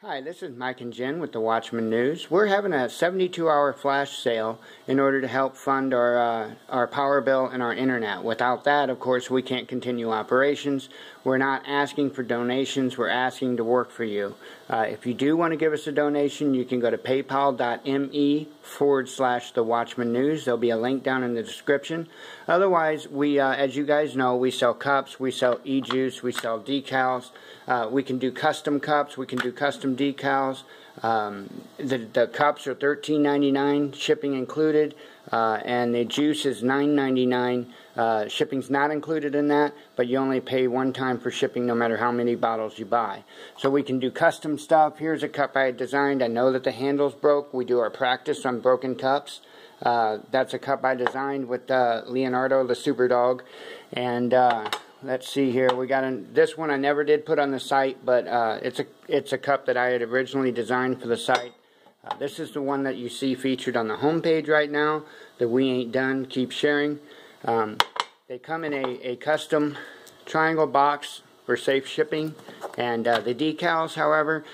Hi, this is Mike and Jen with the Watchman News. We're having a 72-hour flash sale in order to help fund our power bill and our internet. Without that, of course, we can't continue operations. We're not asking for donations. We're asking to work for you. If you do want to give us a donation, you can go to paypal.me/The Watchman News. There'll be a link down in the description. Otherwise, as you guys know, we sell cups, we sell e-juice, we sell decals. We can do custom cups, we can do custom decals. The cups are $13.99, shipping included, and the juice is $9.99. Shipping's not included in that, but you only pay one time for shipping no matter how many bottles you buy. So we can do custom stuff. Here's a cup I designed. I know that the handle's broke. We do our practice on broken cups. That's a cup I designed with Leonardo, the super dog. And let's see here. We got this one I never did put on the site, but it's a cup that I had originally designed for the site. This is the one that you see featured on the home page right now. The We Ain't Done, Keep Sharing. They come in a custom triangle box for safe shipping. And the decals, however,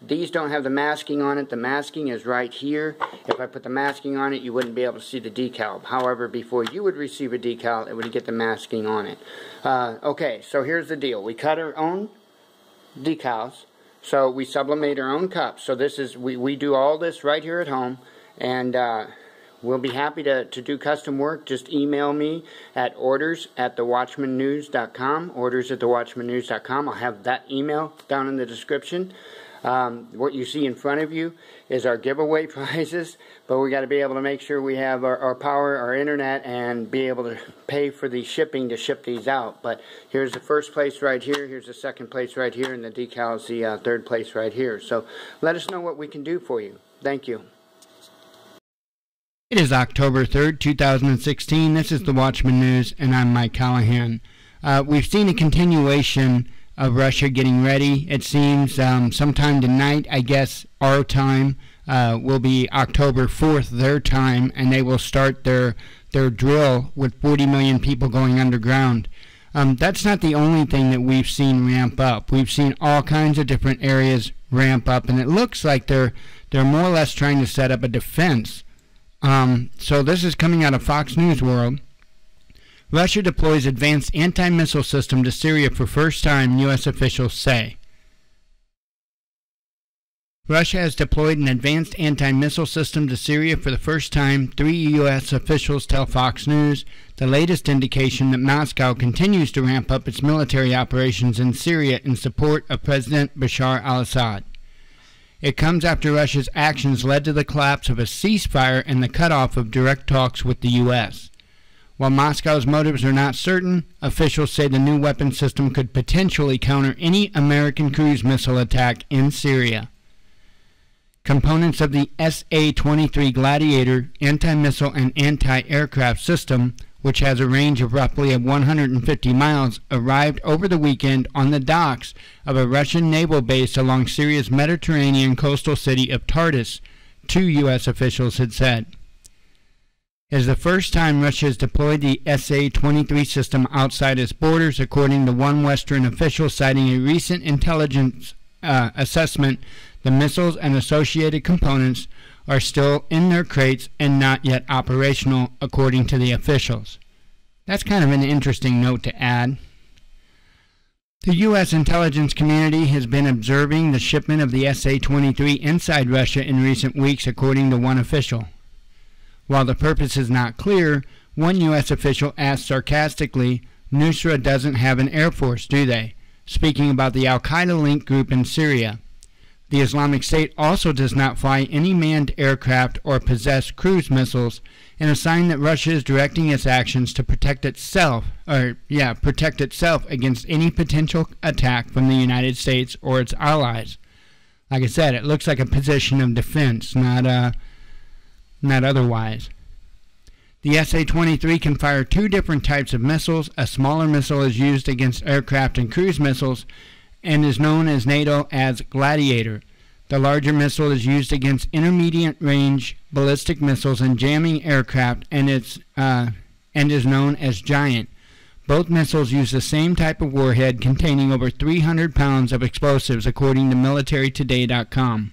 these don't have the masking on it. The masking is right here. If I put the masking on it, you wouldn't be able to see the decal. However, before you would receive a decal, it would get the masking on it. Okay, so here's the deal. We cut our own decals. So we sublimate our own cups. So this is we do all this right here at home. And we'll be happy to do custom work. Just email me at orders@thewatchmannews.com, orders@thewatchmannews.com. I'll have that email down in the description. What you see in front of you is our giveaway prizes, but we got to be able to make sure we have our power, our internet, and be able to pay for the shipping to ship these out. But here's the first place right here, here's the second place right here, and the decal is the third place right here. So let us know what we can do for you. Thank you. It is October 3rd, 2016. This is the Watchman News, and I'm Mike Callahan. We've seen a continuation of Russia getting ready. It seems sometime tonight, I guess our time, will be October 4th, their time, and they will start their drill with 40 million people going underground. That's not the only thing that we've seen ramp up. We've seen all kinds of different areas ramp up, and it looks like they're more or less trying to set up a defense. So this is coming out of Fox News World. Russia deploys advanced anti-missile system to Syria for first time, U.S. officials say. Russia has deployed an advanced anti-missile system to Syria for the first time, 3 U.S. officials tell Fox News, the latest indication that Moscow continues to ramp up its military operations in Syria in support of President Bashar al-Assad. It comes after Russia's actions led to the collapse of a ceasefire and the cutoff of direct talks with the U.S. While Moscow's motives are not certain, officials say the new weapon system could potentially counter any American cruise missile attack in Syria. Components of the SA-23 Gladiator anti-missile and anti-aircraft system, which has a range of roughly 150 miles, arrived over the weekend on the docks of a Russian naval base along Syria's Mediterranean coastal city of Tartus, 2 U.S. officials had said. It is the first time Russia has deployed the SA-23 system outside its borders, according to one Western official citing a recent intelligence assessment. The missiles and associated components are still in their crates and not yet operational, according to the officials. That's kind of an interesting note to add. The U.S. intelligence community has been observing the shipment of the SA-23 inside Russia in recent weeks, according to one official. While the purpose is not clear, one U.S. official asked sarcastically, "Nusra doesn't have an air force, do they?" speaking about the al-Qaeda-linked group in Syria. The Islamic State also does not fly any manned aircraft or possess cruise missiles, in a sign that Russia is directing its actions to protect itself against any potential attack from the United States or its allies. Like I said, it looks like a position of defense, not otherwise. The SA-23 can fire 2 different types of missiles. A smaller missile is used against aircraft and cruise missiles, and is known as NATO as Gladiator. The larger missile is used against intermediate-range ballistic missiles and jamming aircraft, and is known as Giant. Both missiles use the same type of warhead containing over 300 pounds of explosives, according to MilitaryToday.com.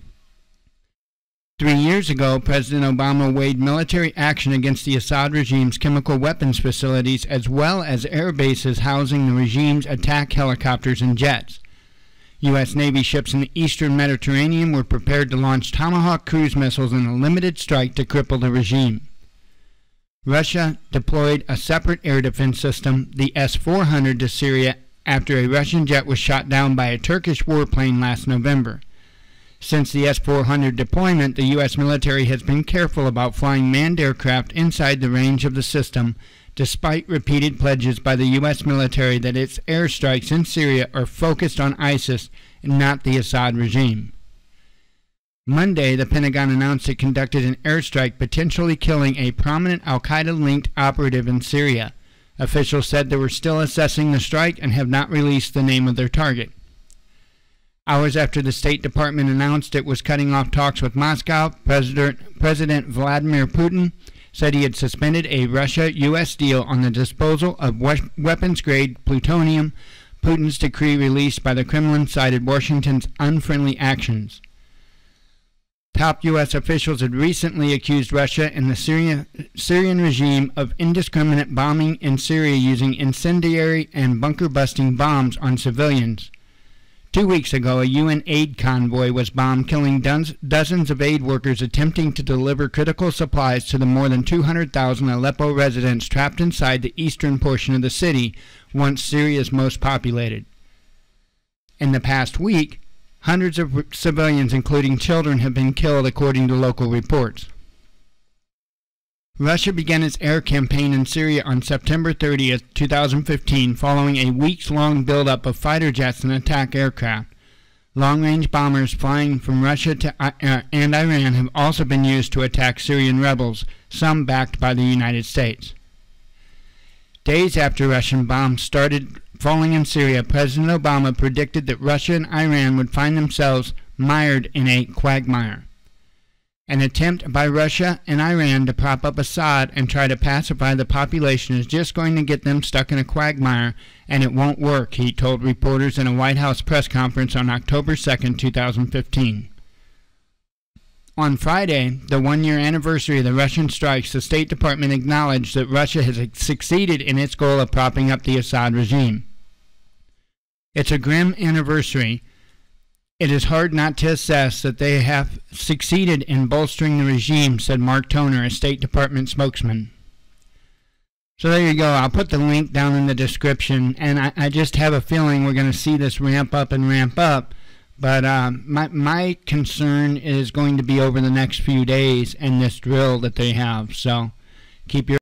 3 years ago, President Obama weighed military action against the Assad regime's chemical weapons facilities as well as air bases housing the regime's attack helicopters and jets. U.S. Navy ships in the eastern Mediterranean were prepared to launch Tomahawk cruise missiles in a limited strike to cripple the regime. Russia deployed a separate air defense system, the S-400, to Syria after a Russian jet was shot down by a Turkish warplane last November. Since the S-400 deployment, the U.S. military has been careful about flying manned aircraft inside the range of the system, despite repeated pledges by the U.S. military that its airstrikes in Syria are focused on ISIS and not the Assad regime. Monday, the Pentagon announced it conducted an airstrike potentially killing a prominent al-Qaeda-linked operative in Syria. Officials said they were still assessing the strike and have not released the name of their target. Hours after the State Department announced it was cutting off talks with Moscow, President Vladimir Putin said he had suspended a Russia-U.S. deal on the disposal of weapons-grade plutonium. Putin's decree, released by the Kremlin, cited Washington's unfriendly actions. Top U.S. officials had recently accused Russia and the Syrian regime of indiscriminate bombing in Syria using incendiary and bunker-busting bombs on civilians. 2 weeks ago, a UN aid convoy was bombed, killing dozens of aid workers attempting to deliver critical supplies to the more than 200,000 Aleppo residents trapped inside the eastern portion of the city, once Syria's most populated. In the past week, hundreds of civilians, including children, have been killed, according to local reports. Russia began its air campaign in Syria on September 30, 2015, following a weeks-long buildup of fighter jets and attack aircraft. Long-range bombers flying from Russia and Iran have also been used to attack Syrian rebels, some backed by the United States. Days after Russian bombs started falling in Syria, President Obama predicted that Russia and Iran would find themselves mired in a quagmire. An attempt by Russia and Iran to prop up Assad and try to pacify the population is just going to get them stuck in a quagmire, and it won't work, he told reporters in a White House press conference on October 2, 2015. On Friday, the one-year anniversary of the Russian strikes, the State Department acknowledged that Russia has succeeded in its goal of propping up the Assad regime. It's a grim anniversary. It is hard not to assess that they have succeeded in bolstering the regime, said Mark Toner, a State Department spokesman. So there you go. I'll put the link down in the description, and I just have a feeling we're going to see this ramp up and ramp up. But my concern is going to be over the next few days and this drill that they have. So keep your